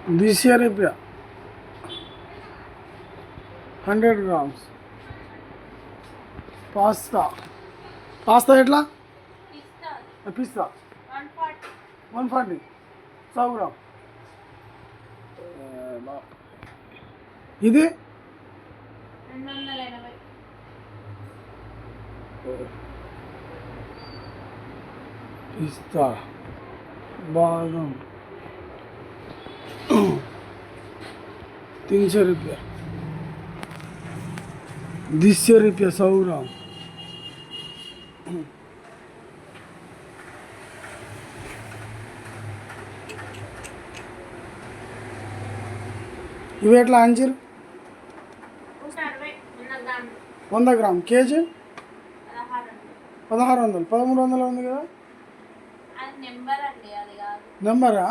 200 रुपया 100 grams pasta एट्ला पिस्ता 140 100 ग्राम ఇది 280 पिस्ता बादाम 300 रुपया 200 रुपया 100 ग्राम ఇవి ఎట్లా అంజీర్ 100 గ్రామ్ కేజీ 1600 1300 ఉంది కదా నెంబరా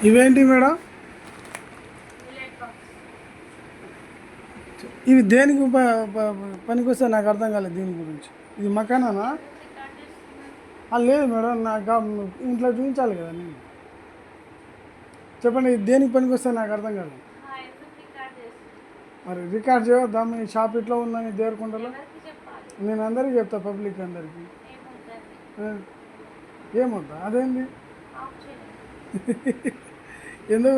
ఇవేంటి మేడం ఇవి దేనికి పనికొస్తే నాకు అర్థం కాలేదు దీని గురించి ఇది మకానానా లేదు మేడం నాకు ఇంట్లో చూపించాలి కదా నేను చెప్పండి ఇది దేనికి పనికొస్తే నాకు అర్థం కాలేదు మరి రికార్డ్ చేయొద్దా మీ షాప్ ఇట్లా ఉందని దేవరకొండలో నేను అందరికీ చెప్తా పబ్లిక్ అందరికీ ఏమొద్దా అదేంటి ఎందుకు